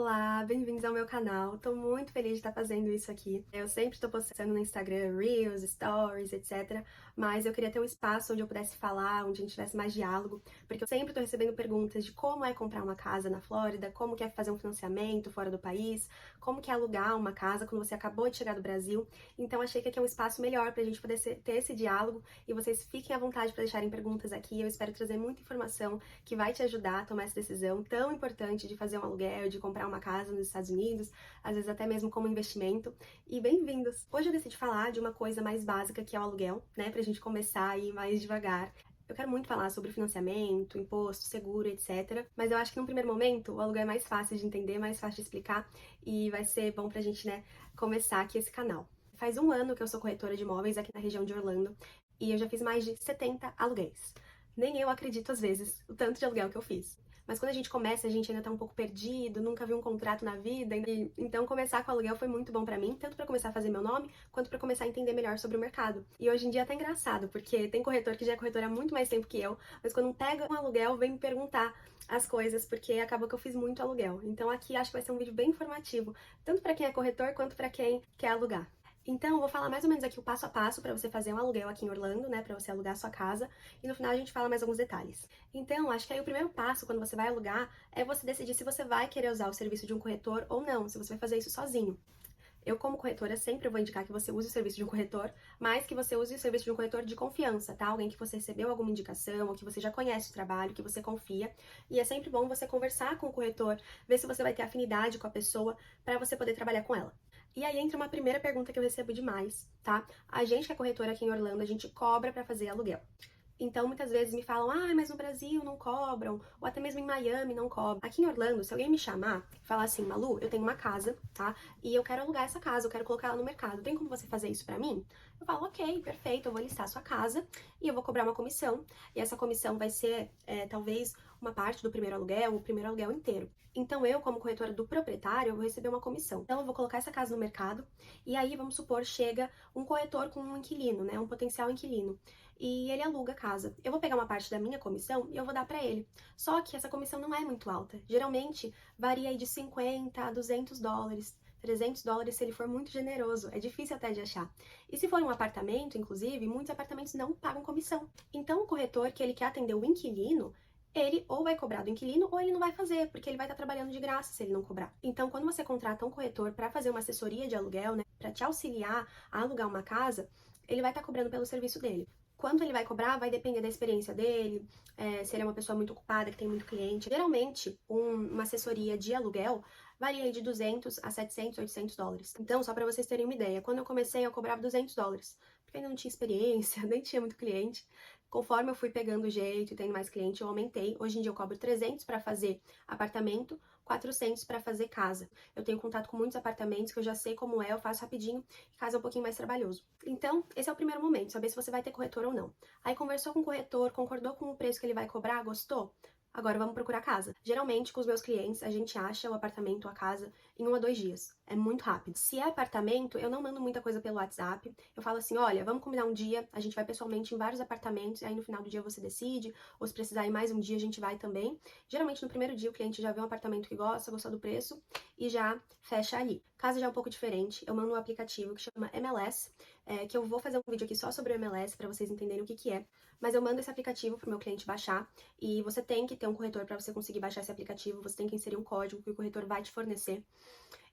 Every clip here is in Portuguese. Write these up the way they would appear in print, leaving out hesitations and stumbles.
Olá, bem-vindos ao meu canal. Tô muito feliz de estar fazendo isso aqui. Eu sempre estou postando no Instagram Reels, Stories, etc. Mas eu queria ter um espaço onde eu pudesse falar, onde a gente tivesse mais diálogo, porque eu sempre tô recebendo perguntas de como é comprar uma casa na Flórida, como que é fazer um financiamento fora do país, como que é alugar uma casa quando você acabou de chegar do Brasil. Então achei que aqui é um espaço melhor pra gente poder ter esse diálogo e vocês fiquem à vontade para deixarem perguntas aqui. Eu espero trazer muita informação que vai te ajudar a tomar essa decisão tão importante de fazer um aluguel, de comprar uma casa nos Estados Unidos, às vezes até mesmo como investimento. E bem-vindos! Hoje eu decidi falar de uma coisa mais básica que é o aluguel, né, pra gente começar a ir mais devagar. Eu quero muito falar sobre financiamento, imposto, seguro, etc. Mas eu acho que num primeiro momento o aluguel é mais fácil de entender, mais fácil de explicar e vai ser bom pra gente, né, começar aqui esse canal. Faz um ano que eu sou corretora de imóveis aqui na região de Orlando e eu já fiz mais de 70 aluguéis. Nem eu acredito às vezes o tanto de aluguel que eu fiz. Mas quando a gente começa, a gente ainda tá um pouco perdido, nunca viu um contrato na vida, e então começar com o aluguel foi muito bom pra mim, tanto pra começar a fazer meu nome, quanto pra começar a entender melhor sobre o mercado. E hoje em dia é até engraçado, porque tem corretor que já é corretor há muito mais tempo que eu, mas quando pega um aluguel, vem me perguntar as coisas, porque acabou que eu fiz muito aluguel. Então aqui acho que vai ser um vídeo bem informativo, tanto pra quem é corretor, quanto pra quem quer alugar. Então, eu vou falar mais ou menos aqui o passo a passo para você fazer um aluguel aqui em Orlando, né, para você alugar a sua casa, e no final a gente fala mais alguns detalhes. Então, acho que aí o primeiro passo quando você vai alugar é você decidir se você vai querer usar o serviço de um corretor ou não, se você vai fazer isso sozinho. Eu, como corretora, sempre vou indicar que você use o serviço de um corretor, mas que você use o serviço de um corretor de confiança, tá? Alguém que você recebeu alguma indicação, ou que você já conhece o trabalho, que você confia. E é sempre bom você conversar com o corretor, ver se você vai ter afinidade com a pessoa, para você poder trabalhar com ela. E aí entra uma primeira pergunta que eu recebo demais, tá? A gente que é corretora aqui em Orlando, a gente cobra para fazer aluguel. Então, muitas vezes me falam, mas no Brasil não cobram, ou até mesmo em Miami não cobram. Aqui em Orlando, se alguém me chamar e falar assim, Malu, eu tenho uma casa, tá? E eu quero alugar essa casa, eu quero colocar ela no mercado. Tem como você fazer isso pra mim? Eu falo, ok, perfeito, eu vou listar a sua casa e eu vou cobrar uma comissão. E essa comissão vai ser, talvez, uma parte do primeiro aluguel, o primeiro aluguel inteiro. Então, eu, como corretora do proprietário, eu vou receber uma comissão. Então, eu vou colocar essa casa no mercado e aí, vamos supor, chega um corretor com um inquilino, né? Um potencial inquilino. E ele aluga a casa. Eu vou pegar uma parte da minha comissão e eu vou dar pra ele. Só que essa comissão não é muito alta. Geralmente, varia aí de 50 a 200 dólares. 300 dólares se ele for muito generoso, é difícil até de achar. E se for um apartamento, inclusive, muitos apartamentos não pagam comissão. Então, o corretor que ele quer atender o inquilino, ele ou vai cobrar do inquilino ou ele não vai fazer, porque ele vai estar trabalhando de graça se ele não cobrar. Então, quando você contrata um corretor para fazer uma assessoria de aluguel, né, para te auxiliar a alugar uma casa, ele vai estar cobrando pelo serviço dele. Quanto ele vai cobrar vai depender da experiência dele, se ele é uma pessoa muito ocupada, que tem muito cliente. Geralmente, uma assessoria de aluguel varia de 200 a 700, 800 dólares. Então, só para vocês terem uma ideia, quando eu comecei, eu cobrava 200 dólares, porque ainda não tinha experiência, nem tinha muito cliente. Conforme eu fui pegando o jeito e tendo mais cliente, eu aumentei. Hoje em dia eu cobro 300 para fazer apartamento, 400 para fazer casa. Eu tenho contato com muitos apartamentos que eu já sei como é, eu faço rapidinho, casa é um pouquinho mais trabalhoso. Então, esse é o primeiro momento, saber se você vai ter corretor ou não. Aí conversou com o corretor, concordou com o preço que ele vai cobrar, gostou? Agora vamos procurar casa. Geralmente, com os meus clientes, a gente acha o apartamento ou a casa em 1 a 2 dias. É muito rápido. Se é apartamento, eu não mando muita coisa pelo WhatsApp. Eu falo assim, olha, vamos combinar um dia, a gente vai pessoalmente em vários apartamentos, e aí no final do dia você decide, ou se precisar ir mais um dia, a gente vai também. Geralmente, no primeiro dia, o cliente já vê um apartamento que gosta, gostou do preço, e já fecha ali. Casa já é um pouco diferente, eu mando um aplicativo que chama MLS, que eu vou fazer um vídeo aqui só sobre o MLS, para vocês entenderem o que é. Mas eu mando esse aplicativo pro meu cliente baixar, e você tem que ter um corretor para você conseguir baixar esse aplicativo, você tem que inserir um código que o corretor vai te fornecer.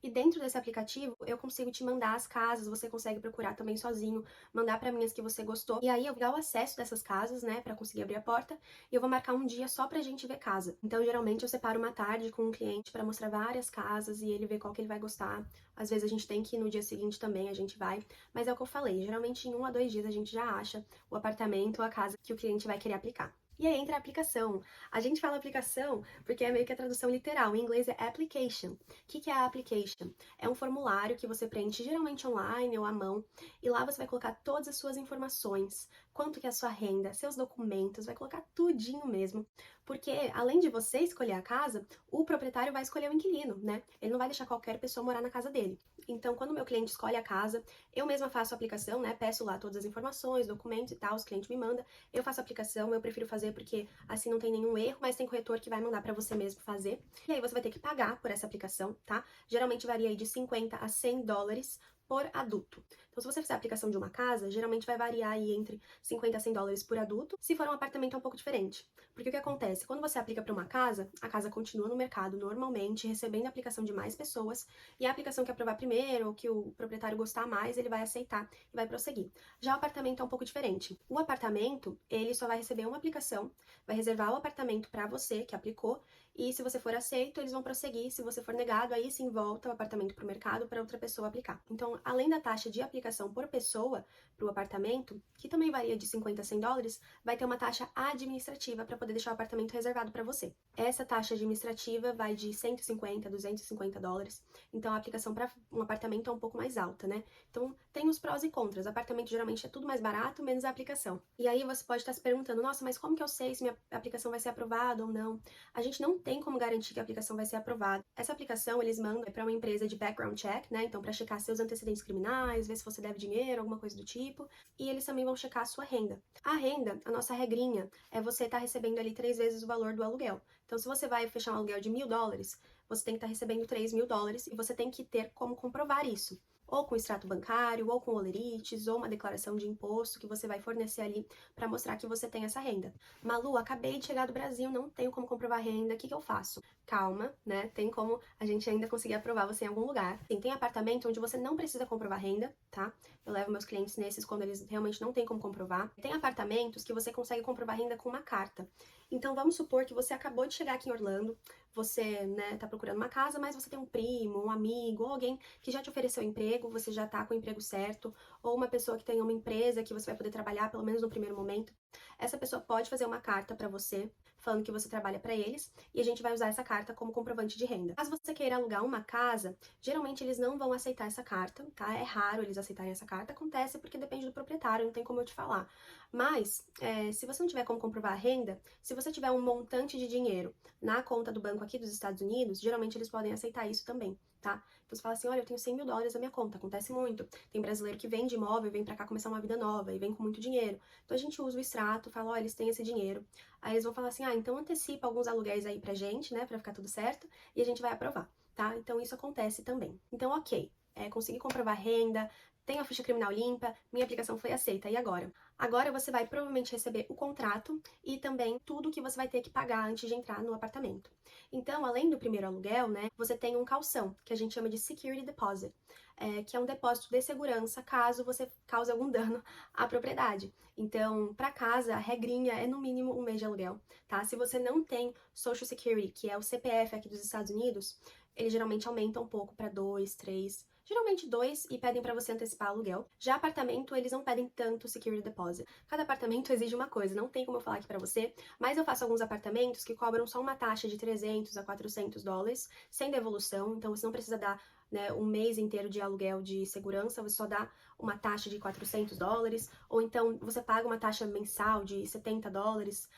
E dentro desse aplicativo, eu consigo te mandar as casas, você consegue procurar também sozinho, mandar para mim as que você gostou. E aí eu vou dar o acesso dessas casas, né, para conseguir abrir a porta, e eu vou marcar um dia só pra gente ver casa. Então, geralmente eu separo uma tarde com um cliente para mostrar várias casas e ele ver qual que ele vai gostar. Às vezes a gente tem que ir no dia seguinte também, a gente vai, mas é o que eu falei, geralmente em 1 a 2 dias a gente já acha o apartamento ou a casa que o cliente vai querer aplicar. E aí entra a aplicação. A gente fala aplicação porque é meio que a tradução literal. Em inglês é application. O que é a application? É um formulário que você preenche geralmente online ou à mão. E lá você vai colocar todas as suas informações. quanto que é a sua renda, seus documentos, vai colocar tudinho mesmo, porque além de você escolher a casa, o proprietário vai escolher o inquilino, né? Ele não vai deixar qualquer pessoa morar na casa dele. Então, quando o meu cliente escolhe a casa, eu mesma faço a aplicação, né? Peço lá todas as informações, documentos e tal, os clientes me mandam, eu faço a aplicação, eu prefiro fazer porque assim não tem nenhum erro, mas tem corretor que vai mandar para você mesmo fazer. E aí você vai ter que pagar por essa aplicação, tá? Geralmente varia aí de 50 a 100 dólares por adulto. Então, se você fizer a aplicação de uma casa, geralmente vai variar aí entre 50 a 100 dólares por adulto. Se for um apartamento, é um pouco diferente. Porque o que acontece? Quando você aplica para uma casa, a casa continua no mercado normalmente, recebendo a aplicação de mais pessoas, e a aplicação que aprovar primeiro, ou que o proprietário gostar mais, ele vai aceitar e vai prosseguir. Já o apartamento é um pouco diferente. O apartamento, ele só vai receber uma aplicação, vai reservar o apartamento para você, que aplicou, e se você for aceito, eles vão prosseguir. Se você for negado, aí sim volta o apartamento para o mercado para outra pessoa aplicar. Então, além da taxa de aplicação por pessoa para o apartamento, que também varia de 50 a 100 dólares, vai ter uma taxa administrativa para poder deixar o apartamento reservado para você. Essa taxa administrativa vai de 150 a 250 dólares. Então, a aplicação para um apartamento é um pouco mais alta, né? Então, tem os prós e contras. Apartamento geralmente é tudo mais barato, menos a aplicação. E aí você pode estar se perguntando, nossa, mas como que eu sei se minha aplicação vai ser aprovada ou não? A gente não tem como garantir que a aplicação vai ser aprovada. Essa aplicação eles mandam para uma empresa de background check, né? Então, para checar seus antecedentes criminais, ver se você deve dinheiro, alguma coisa do tipo. E eles também vão checar a sua renda. A renda, a nossa regrinha, é você estar recebendo ali 3 vezes o valor do aluguel. Então, se você vai fechar um aluguel de $1.000, você tem que estar recebendo $3.000 e você tem que ter como comprovar isso. Ou com extrato bancário, ou com olerites, ou uma declaração de imposto que você vai fornecer ali para mostrar que você tem essa renda. Malu, acabei de chegar do Brasil, não tenho como comprovar renda, o que eu faço? Calma, né? Tem como a gente ainda conseguir aprovar você em algum lugar. Tem apartamento onde você não precisa comprovar renda, tá? Eu levo meus clientes nesses quando eles realmente não têm como comprovar. Tem apartamentos que você consegue comprovar renda com uma carta. Então, vamos supor que você acabou de chegar aqui em Orlando, você, né, tá procurando uma casa, mas você tem um primo, um amigo, ou alguém que já te ofereceu emprego, você já tá com o emprego certo, ou uma pessoa que tem uma empresa que você vai poder trabalhar, pelo menos no primeiro momento. Essa pessoa pode fazer uma carta para você, falando que você trabalha para eles, e a gente vai usar essa carta como comprovante de renda. Caso você queira alugar uma casa, geralmente eles não vão aceitar essa carta, tá? É raro eles aceitarem essa carta, acontece porque depende do proprietário, não tem como eu te falar. Mas, se você não tiver como comprovar a renda, se você tiver um montante de dinheiro na conta do banco aqui dos Estados Unidos, geralmente eles podem aceitar isso também, tá? Então você fala assim, olha, eu tenho $100.000 na minha conta, acontece muito. Tem brasileiro que vende imóvel, vem pra cá começar uma vida nova e vem com muito dinheiro. Então a gente usa o extrato, fala, olha, eles têm esse dinheiro. Aí eles vão falar assim, ah, então antecipa alguns aluguéis aí pra gente, né, pra ficar tudo certo, e a gente vai aprovar, tá? Então isso acontece também. Então, ok, consegui comprovar renda, tenho a ficha criminal limpa, minha aplicação foi aceita, e agora? Agora você vai provavelmente receber o contrato e também tudo que você vai ter que pagar antes de entrar no apartamento. Então, além do primeiro aluguel, né, você tem um calção, que a gente chama de security deposit, que é um depósito de segurança caso você cause algum dano à propriedade. Então, para casa, a regrinha é no mínimo 1 mês de aluguel, tá? Se você não tem Social Security, que é o CPF aqui dos Estados Unidos, ele geralmente aumenta um pouco para 2, 3, geralmente 2, e pedem para você antecipar aluguel. Já apartamento, eles não pedem tanto security deposit. Cada apartamento exige uma coisa, não tem como eu falar aqui para você, mas eu faço alguns apartamentos que cobram só uma taxa de 300 a 400 dólares, sem devolução, então você não precisa dar, né, um mês inteiro de aluguel de segurança, você só dá uma taxa de 400 dólares, ou então você paga uma taxa mensal de 70 dólares,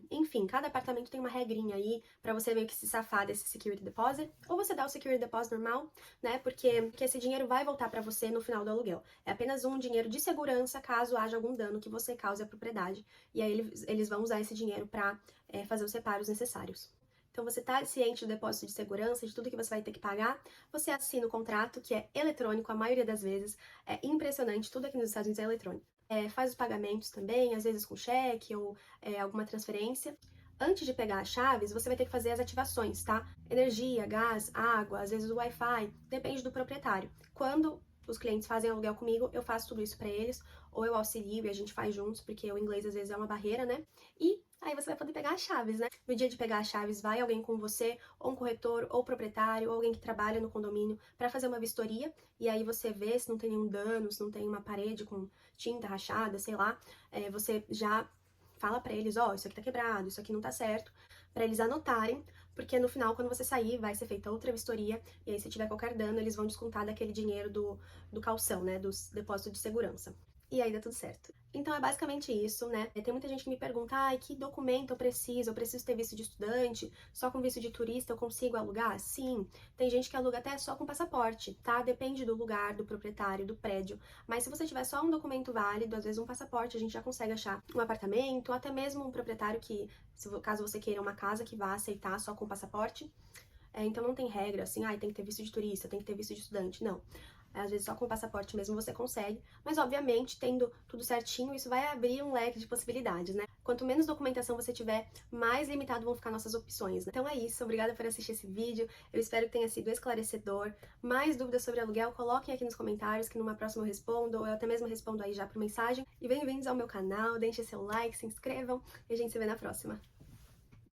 enfim, cada apartamento tem uma regrinha aí pra você meio que se safar desse security deposit, ou você dá o security deposit normal, né, porque esse dinheiro vai voltar pra você no final do aluguel. É apenas um dinheiro de segurança caso haja algum dano que você cause à propriedade, e aí eles vão usar esse dinheiro pra fazer os reparos necessários. Então, você está ciente do depósito de segurança, de tudo que você vai ter que pagar, você assina o contrato, que é eletrônico a maioria das vezes, é impressionante, tudo aqui nos Estados Unidos é eletrônico. Faz os pagamentos também, às vezes com cheque ou alguma transferência. Antes de pegar as chaves, você vai ter que fazer as ativações, tá? Energia, gás, água, às vezes o Wi-Fi, depende do proprietário. Quando os clientes fazem aluguel comigo, eu faço tudo isso para eles, ou eu auxilio e a gente faz juntos, porque o inglês às vezes é uma barreira, né? E aí você vai poder pegar as chaves, né? No dia de pegar as chaves, vai alguém com você, ou um corretor, ou proprietário, ou alguém que trabalha no condomínio, para fazer uma vistoria, e aí você vê se não tem nenhum dano, se não tem uma parede com tinta rachada, sei lá, você já fala para eles, ó, isso aqui tá quebrado, isso aqui não tá certo, para eles anotarem, porque no final, quando você sair, vai ser feita outra vistoria, e aí se tiver qualquer dano, eles vão descontar daquele dinheiro do calção, né, do depósito de segurança. e aí dá tudo certo. Então é basicamente isso, né? Tem muita gente que me pergunta, ai, que documento eu preciso? Eu preciso ter visto de estudante? Só com visto de turista eu consigo alugar? Sim. Tem gente que aluga até só com passaporte, tá? Depende do lugar, do proprietário, do prédio. Mas se você tiver só um documento válido, às vezes um passaporte, a gente já consegue achar um apartamento, ou até mesmo um proprietário que, caso você queira uma casa que vá aceitar só com passaporte. Então não tem regra assim, tem que ter visto de turista, tem que ter visto de estudante, não. Às vezes só com o passaporte mesmo você consegue, mas obviamente, tendo tudo certinho, isso vai abrir um leque de possibilidades, né? Quanto menos documentação você tiver, mais limitado vão ficar nossas opções, né? Então é isso, obrigada por assistir esse vídeo, eu espero que tenha sido esclarecedor. Mais dúvidas sobre aluguel, coloquem aqui nos comentários que numa próxima eu respondo, ou eu até mesmo respondo aí já por mensagem. E bem-vindos ao meu canal, deixem seu like, se inscrevam e a gente se vê na próxima.